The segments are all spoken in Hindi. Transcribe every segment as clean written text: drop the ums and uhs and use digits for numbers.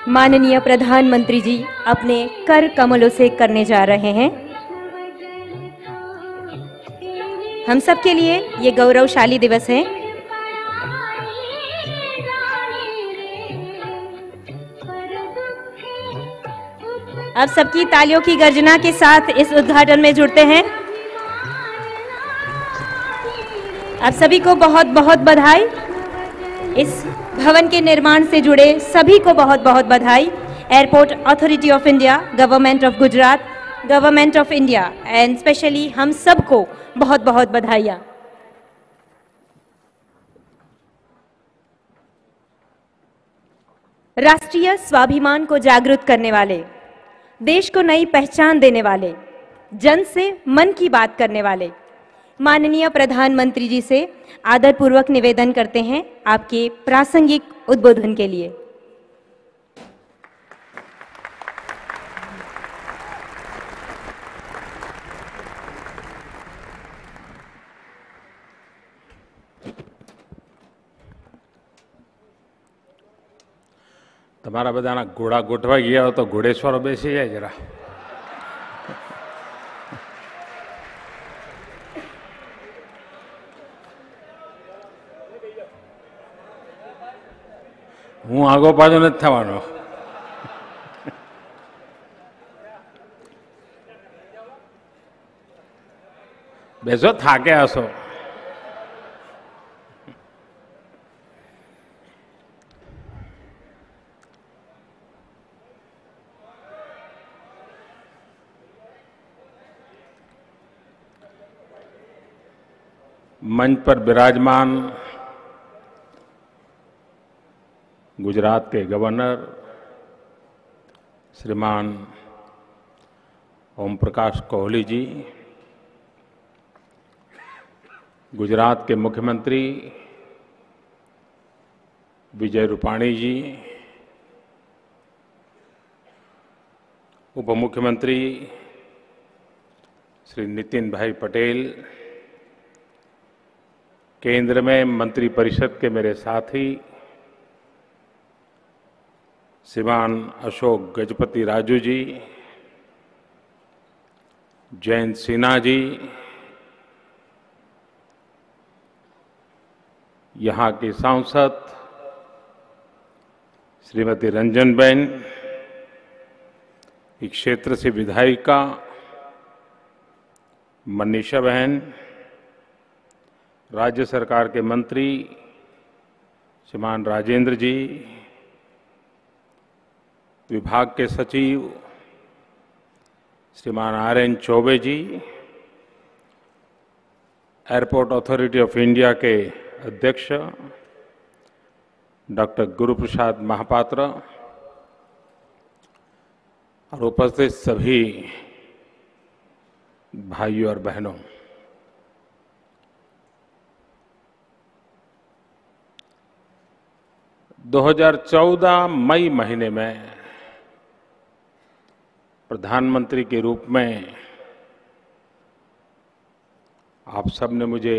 माननीय प्रधानमंत्री जी अपने कर कमलों से करने जा रहे हैं। हम सब के लिए ये गौरवशाली दिवस है। अब सबकी तालियों की गर्जना के साथ इस उद्घाटन में जुड़ते हैं। आप सभी को बहुत बहुत बधाई। इस भवन के निर्माण से जुड़े सभी को बहुत बहुत बधाई। Airport authority of India, government of Gujarat, government of India and specially हम सबको बहुत बहुत बधाइयाँ। राष्ट्रीय स्वाभिमान को जागृत करने वाले, देश को नई पहचान देने वाले, जन से मन की बात करने वाले माननीय प्रधानमंत्री जी से आदरपूर्वक निवेदन करते हैं आपके प्रासंगिक उद्बोधन के लिए। તમારા બધાના ઘોડા ગોઠવાઈ ગયા હોય તો ઘોડેશ્વરો બેસી જાય જરા. હું આગો પાછો નથી થવાનો. બેસો, થાકે હશો. मंच पर विराजमान गुजरात के गवर्नर श्रीमान ओम प्रकाश कोहली जी, गुजरात के मुख्यमंत्री विजय रूपाणी जी, उप मुख्यमंत्री श्री नितिन भाई पटेल, केंद्र में मंत्रिपरिषद के मेरे साथी श्रीमान अशोक गजपति राजू जी, जयंत सिन्हा जी, यहाँ की सांसद श्रीमती रंजनबेन, इस क्षेत्र से विधायिका मनीषा बहन, राज्य सरकार के मंत्री श्रीमान राजेंद्र जी, विभाग के सचिव श्रीमान RN Choubey ji, airport authority of India के अध्यक्ष डॉक्टर गुरुप्रसाद महापात्र और उपस्थित सभी भाइयों और बहनों, दो 2014 मई महीने में प्रधानमंत्री के रूप में आप सबने मुझे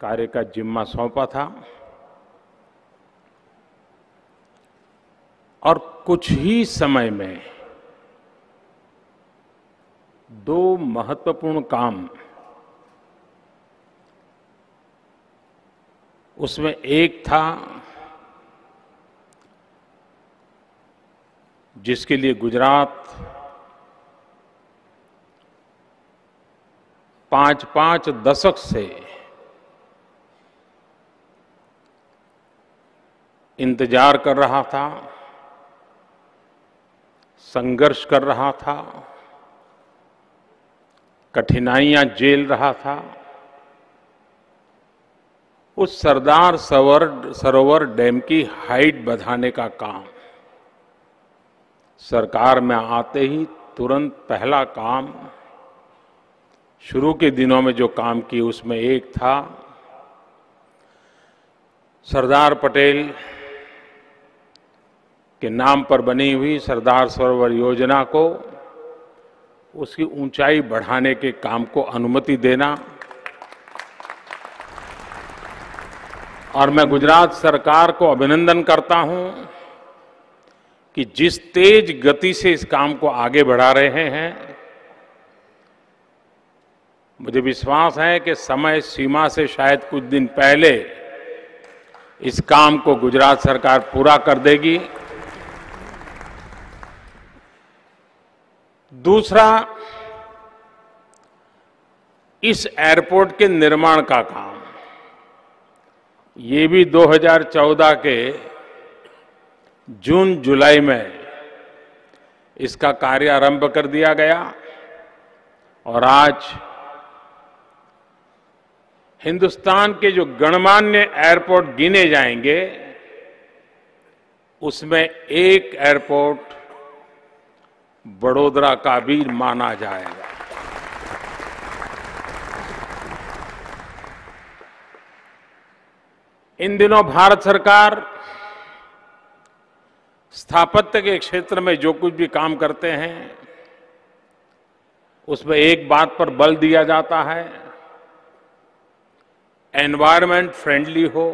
कार्य का जिम्मा सौंपा था और कुछ ही समय में दो महत्वपूर्ण काम, उसमें एक था जिसके लिए गुजरात 5 दशक से इंतजार कर रहा था, संघर्ष कर रहा था, कठिनाइयां झेल रहा था। उस सरदार सरोवर डैम की हाइट बढ़ाने का काम सरकार में आते ही तुरंत पहला काम, शुरू के दिनों में जो काम किए उसमें एक था सरदार पटेल के नाम पर बनी हुई सरदार सरोवर योजना को, उसकी ऊंचाई बढ़ाने के काम को अनुमति देना और मैं गुजरात सरकार को अभिनंदन करता हूं कि जिस तेज गति से इस काम को आगे बढ़ा रहे हैं, मुझे विश्वास है कि समय सीमा से शायद कुछ दिन पहले इस काम को गुजरात सरकार पूरा कर देगी। दूसरा, इस एयरपोर्ट के निर्माण का काम, ये भी 2014 के जून जुलाई में इसका कार्य आरंभ कर दिया गया और आज हिंदुस्तान के जो गणमान्य एयरपोर्ट गिने जाएंगे, उसमें एक एयरपोर्ट बड़ोदरा का भी माना जाएगा। इन दिनों भारत सरकार स्थापत्य के क्षेत्र में जो कुछ भी काम करते हैं, उसमें एक बात पर बल दिया जाता है, एनवायरनमेंट फ्रेंडली हो,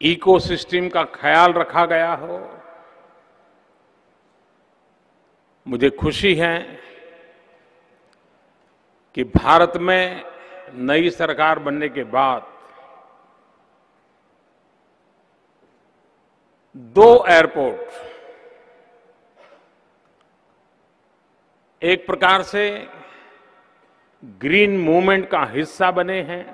इकोसिस्टम का ख्याल रखा गया हो। मुझे खुशी है कि भारत में नई सरकार बनने के बाद 2 एयरपोर्ट एक प्रकार से ग्रीन मूवमेंट का हिस्सा बने हैं।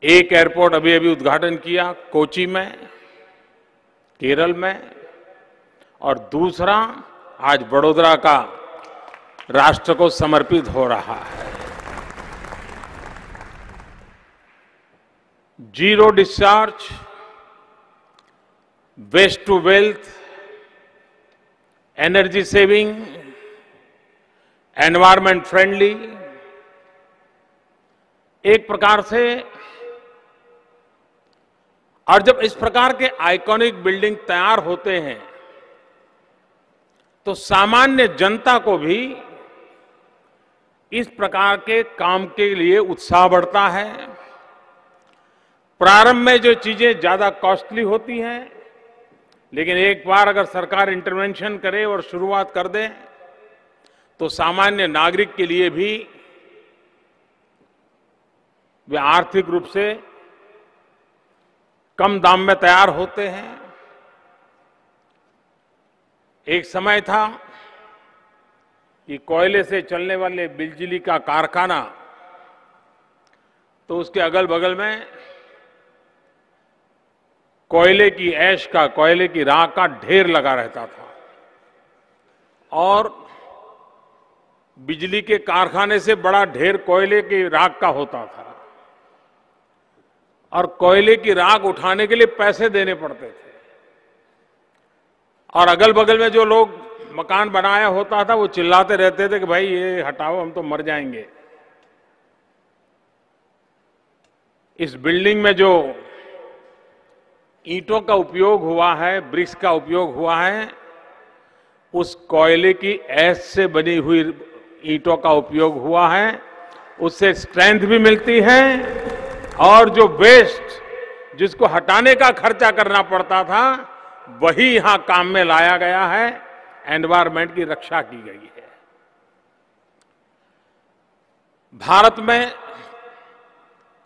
एक एयरपोर्ट अभी अभी उद्घाटन किया कोची में, केरल में, और दूसरा आज बड़ोदरा का राष्ट्र को समर्पित हो रहा है। Zero discharge, waste to wealth, energy saving, environment friendly, एक प्रकार से। और जब इस प्रकार के आइकॉनिक बिल्डिंग तैयार होते हैं तो सामान्य जनता को भी इस प्रकार के काम के लिए उत्साह बढ़ता है। प्रारंभ में जो चीजें ज्यादा कॉस्टली होती हैं, लेकिन एक बार अगर सरकार इंटरवेंशन करे और शुरुआत कर दे तो सामान्य नागरिक के लिए भी वे आर्थिक रूप से कम दाम में तैयार होते हैं। एक समय था कि कोयले से चलने वाले बिजली का कारखाना, तो उसके अगल बगल में कोयले की ऐश का, कोयले की राख का ढेर लगा रहता था और बिजली के कारखाने से बड़ा ढेर कोयले की राख का होता था और कोयले की राख उठाने के लिए पैसे देने पड़ते थे। और अगल बगल में जो लोग मकान बनाया होता था वो चिल्लाते रहते थे कि भाई ये हटाओ, हम तो मर जाएंगे। इस बिल्डिंग में जो ईंटों का उपयोग हुआ है, ब्रिक्स का उपयोग हुआ है, उस कोयले की ऐश से बनी हुई ईंटों का उपयोग हुआ है। उससे स्ट्रेंथ भी मिलती है और जो वेस्ट जिसको हटाने का खर्चा करना पड़ता था वही यहां काम में लाया गया है, एनवायरनमेंट की रक्षा की गई है। भारत में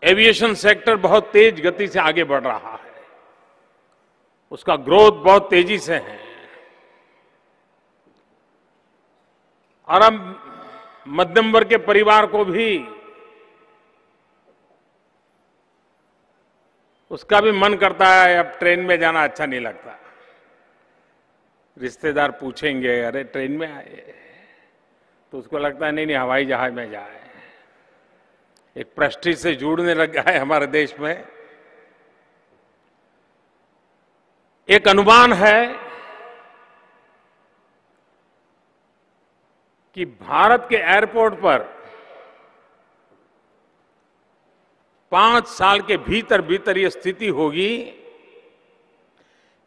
एविएशन सेक्टर बहुत तेज गति से आगे बढ़ रहा है, उसका ग्रोथ बहुत तेजी से है और अब मध्यम वर्ग के परिवार को भी उसका भी मन करता है, अब ट्रेन में जाना अच्छा नहीं लगता। रिश्तेदार पूछेंगे अरे ट्रेन में आए, तो उसको लगता है नहीं नहीं हवाई जहाज में जाए। एक प्रेस्टीज से जुड़ने लग गया है हमारे देश में। एक अनुमान है कि भारत के एयरपोर्ट पर 5 साल के भीतर भीतर यह स्थिति होगी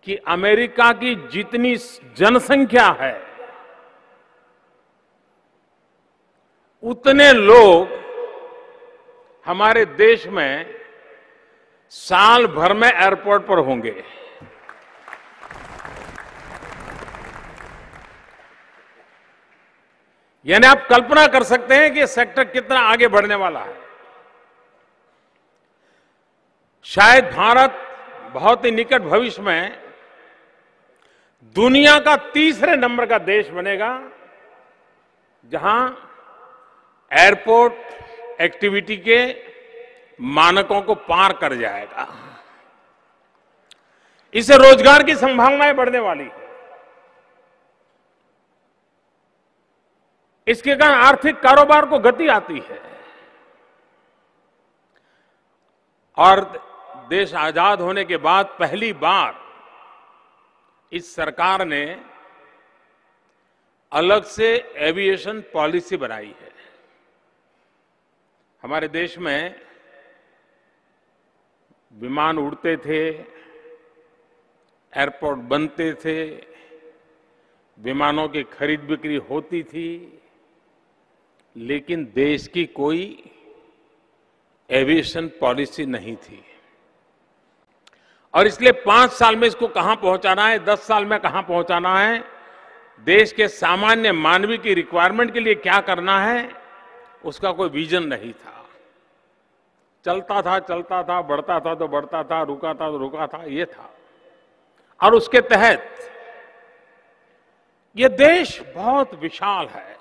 कि अमेरिका की जितनी जनसंख्या है उतने लोग हमारे देश में साल भर में एयरपोर्ट पर होंगे। यानी आप कल्पना कर सकते हैं कि ये सेक्टर कितना आगे बढ़ने वाला है। शायद भारत बहुत ही निकट भविष्य में दुनिया का तीसरे नंबर का देश बनेगा जहां एयरपोर्ट एक्टिविटी के मानकों को पार कर जाएगा। इससे रोजगार की संभावनाएं बढ़ने वाली है। इसके कारण आर्थिक कारोबार को गति आती है और देश आजाद होने के बाद पहली बार इस सरकार ने अलग से एविएशन पॉलिसी बनाई है। हमारे देश में विमान उड़ते थे, एयरपोर्ट बनते थे, विमानों की खरीद बिक्री होती थी, लेकिन देश की कोई एविएशन पॉलिसी नहीं थी। और इसलिए 5 साल में इसको कहां पहुंचाना है, 10 साल में कहां पहुंचाना है, देश के सामान्य मानवीय की रिक्वायरमेंट के लिए क्या करना है, उसका कोई विजन नहीं था। चलता था, बढ़ता था तो बढ़ता था, रुका था तो रुका था, ये था। और उसके तहत ये देश बहुत विशाल है।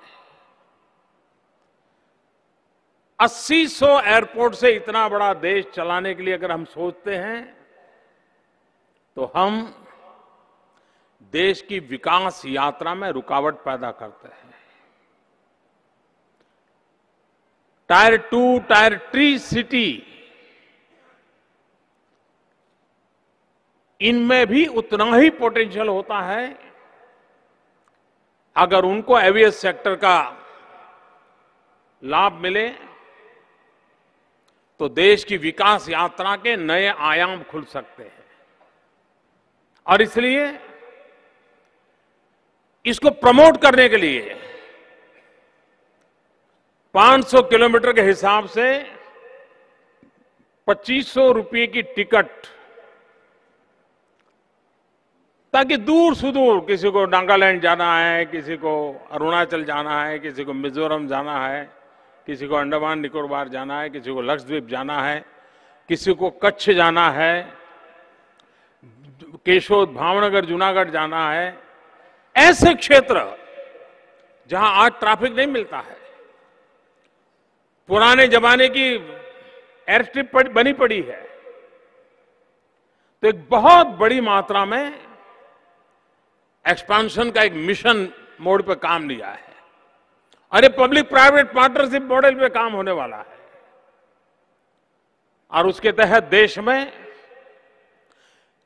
80-100 एयरपोर्ट से इतना बड़ा देश चलाने के लिए अगर हम सोचते हैं तो हम देश की विकास यात्रा में रुकावट पैदा करते हैं। टायर 2, टायर 3 सिटी, इनमें भी उतना ही पोटेंशियल होता है अगर उनको एविएशन सेक्टर का लाभ मिले तो देश की विकास यात्रा के नए आयाम खुल सकते हैं। और इसलिए इसको प्रमोट करने के लिए 500 किलोमीटर के हिसाब से 2500 रुपये की टिकट, ताकि दूर सुदूर किसी को नागालैंड जाना है, किसी को अरुणाचल जाना है, किसी को मिजोरम जाना है, किसी को अंडमान निकोबार जाना है, किसी को लक्षद्वीप जाना है, किसी को कच्छ जाना है, केशोद, भावनगर, जूनागढ़ जाना है। ऐसे क्षेत्र जहां आज ट्रैफिक नहीं मिलता है, पुराने जमाने की एयर स्ट्रिप बनी पड़ी है, तो एक बहुत बड़ी मात्रा में एक्सपेंशन का एक मिशन मोड पे काम लिया है और ये पब्लिक प्राइवेट पार्टनरशिप मॉडल पे काम होने वाला है। और उसके तहत देश में,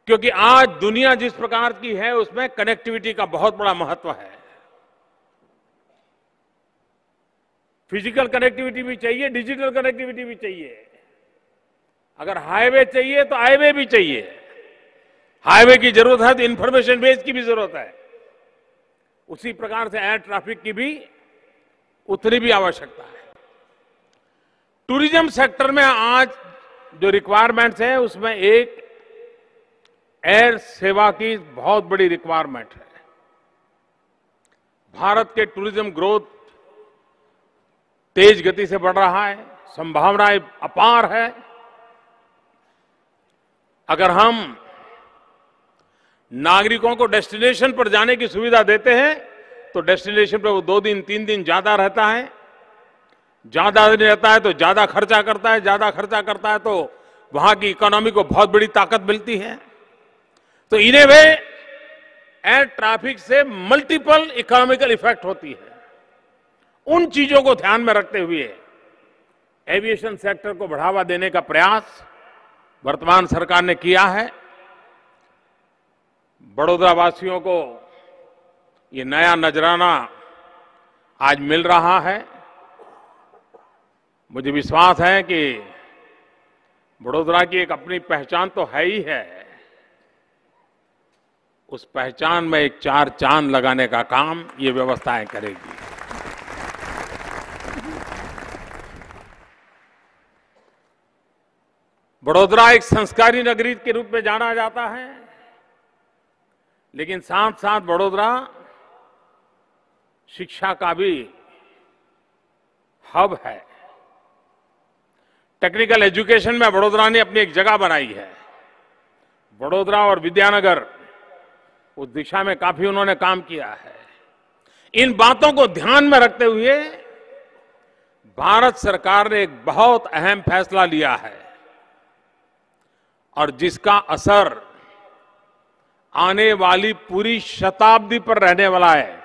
क्योंकि आज दुनिया जिस प्रकार की है उसमें कनेक्टिविटी का बहुत बड़ा महत्व है। फिजिकल कनेक्टिविटी भी चाहिए, डिजिटल कनेक्टिविटी भी चाहिए। अगर हाईवे चाहिए तो हाईवे भी चाहिए। हाईवे की जरूरत है तो इंफॉर्मेशन बेस की भी जरूरत है। उसी प्रकार से एयर ट्रैफिक की भी उतनी भी आवश्यकता है। टूरिज्म सेक्टर में आज जो रिक्वायरमेंट्स है उसमें एक एयर सेवा की बहुत बड़ी रिक्वायरमेंट है। भारत के टूरिज्म ग्रोथ तेज गति से बढ़ रहा है, संभावनाएं अपार है। अगर हम नागरिकों को डेस्टिनेशन पर जाने की सुविधा देते हैं तो डेस्टिनेशन पर वो 2 दिन 3 दिन ज्यादा रहता है। ज्यादा दिन रहता है तो ज्यादा खर्चा करता है, ज्यादा खर्चा करता है तो वहां की इकोनॉमी को बहुत बड़ी ताकत मिलती है। तो इन ए वे एयर ट्रैफिक से मल्टीपल इकोनॉमिकल इफेक्ट होती है। उन चीजों को ध्यान में रखते हुए एविएशन सेक्टर को बढ़ावा देने का प्रयास वर्तमान सरकार ने किया है। बड़ौदा वासियों को ये नया नजराना आज मिल रहा है। मुझे विश्वास है कि बड़ौदा की एक अपनी पहचान तो है ही है, उस पहचान में एक 4 चांद लगाने का काम ये व्यवस्थाएं करेगी। वडोदरा एक संस्कारी नगरी के रूप में जाना जाता है, लेकिन साथ साथ वडोदरा शिक्षा का भी हब है। टेक्निकल एजुकेशन में वडोदरा ने अपनी एक जगह बनाई है। वडोदरा और विद्यानगर उस दिशा में काफी उन्होंने काम किया है। इन बातों को ध्यान में रखते हुए भारत सरकार ने एक बहुत अहम फैसला लिया है और जिसका असर आने वाली पूरी शताब्दी पर रहने वाला है।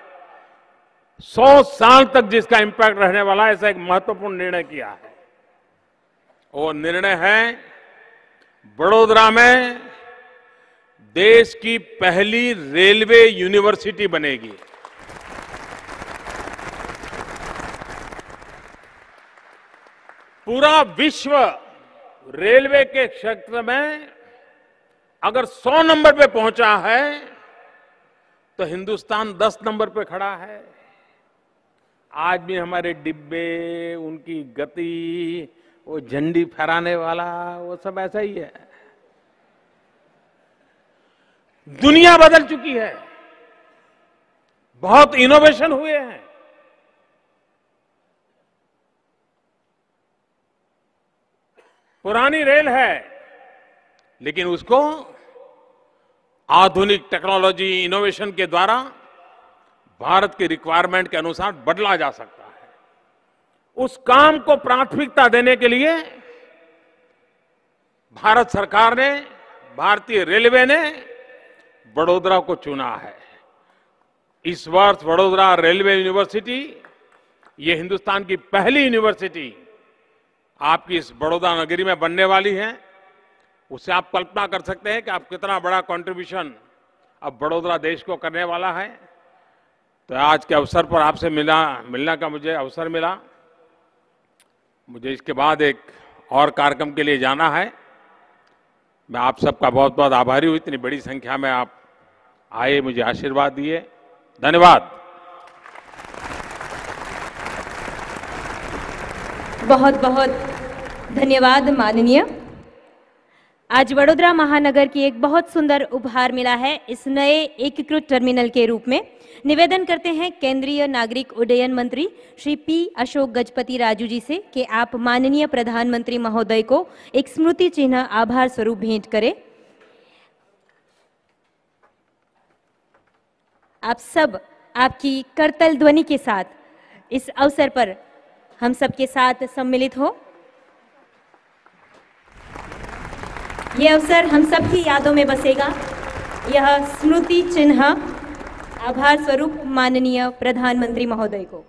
100 साल तक जिसका इंपैक्ट रहने वाला है, ऐसा एक महत्वपूर्ण निर्णय किया है। वो निर्णय है वडोदरा में देश की पहली रेलवे यूनिवर्सिटी बनेगी। पूरा विश्व रेलवे के क्षेत्र में अगर 100 नंबर पे पहुंचा है तो हिंदुस्तान 10 नंबर पे खड़ा है। आज भी हमारे डिब्बे, उनकी गति, वो झंडी फहराने वाला, वो सब ऐसा ही है। दुनिया बदल चुकी है, बहुत इनोवेशन हुए हैं। पुरानी रेल है, लेकिन उसको आधुनिक टेक्नोलॉजी, इनोवेशन के द्वारा भारत की रिक्वायरमेंट के अनुसार बदला जा सकता है। उस काम को प्राथमिकता देने के लिए भारत सरकार ने, भारतीय रेलवे ने वडोदरा को चुना है। इस वर्ष वडोदरा रेलवे यूनिवर्सिटी, ये हिंदुस्तान की पहली यूनिवर्सिटी आपकी इस बड़ौदा नगरी में बनने वाली है। उससे आप कल्पना कर सकते हैं कि आप कितना बड़ा कंट्रीब्यूशन अब वडोदरा देश को करने वाला है। तो आज के अवसर पर आपसे मिलने का मुझे अवसर मिला। मुझे इसके बाद एक और कार्यक्रम के लिए जाना है। मैं आप सबका बहुत बहुत आभारी हूं। इतनी बड़ी संख्या में आप आए, मुझे आशीर्वाद दिए। धन्यवाद। बहुत बहुत धन्यवाद माननीय। आज वडोदरा महानगर की एक बहुत सुंदर उपहार मिला है इस नए एकीकृत टर्मिनल के रूप में। निवेदन करते हैं केंद्रीय नागरिक उड्डयन मंत्री श्री पी अशोक गजपति राजू जी से कि आप माननीय प्रधानमंत्री महोदय को एक स्मृति चिन्ह आभार स्वरूप भेंट करें। आप सब आपकी करतल ध्वनि के साथ इस अवसर पर हम सबके साथ सम्मिलित हो। यह अवसर हम सबकी यादों में बसेगा। यह स्मृति चिन्ह आभार स्वरूप माननीय प्रधानमंत्री महोदय को।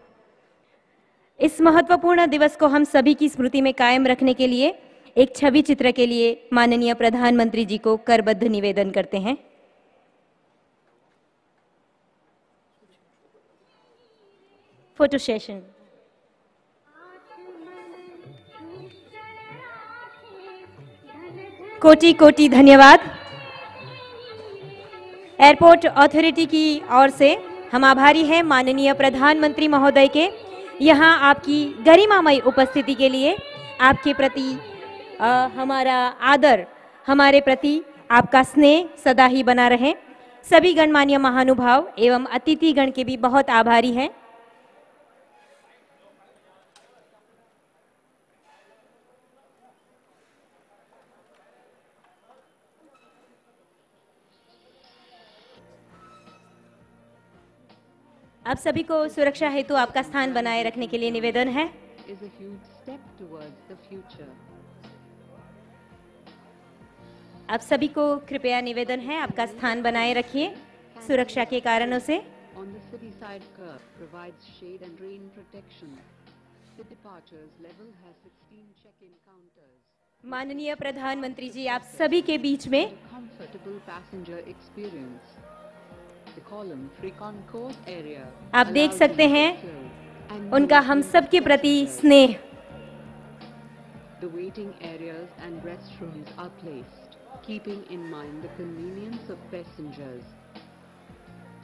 इस महत्वपूर्ण दिवस को हम सभी की स्मृति में कायम रखने के लिए एक छवि चित्र के लिए माननीय प्रधानमंत्री जी को करबद्ध निवेदन करते हैं। Photo session. कोटि कोटि धन्यवाद। एयरपोर्ट अथॉरिटी की ओर से हम आभारी हैं माननीय प्रधानमंत्री महोदय के यहाँ आपकी गरिमामय उपस्थिति के लिए। आपके प्रति हमारा आदर, हमारे प्रति आपका स्नेह सदा ही बना रहे। सभी गणमान्य महानुभाव एवं अतिथिगण के भी बहुत आभारी हैं। आप सभी को सुरक्षा हेतु आपका स्थान बनाए रखने के लिए निवेदन है। आप सभी को कृपया निवेदन है, आपका स्थान बनाए रखिए सुरक्षा के कारणों से। माननीय प्रधानमंत्री जी, आप सभी के बीच में आप देख सकते हैं उनका हम सब के प्रति स्नेह। The waiting areas and restrooms are placed, keeping in mind the convenience of passengers.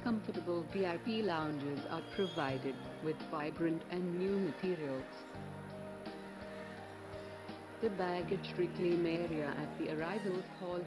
Comfortable VIP lounges are provided with vibrant and new materials. The baggage reclaim area at the arrivals hall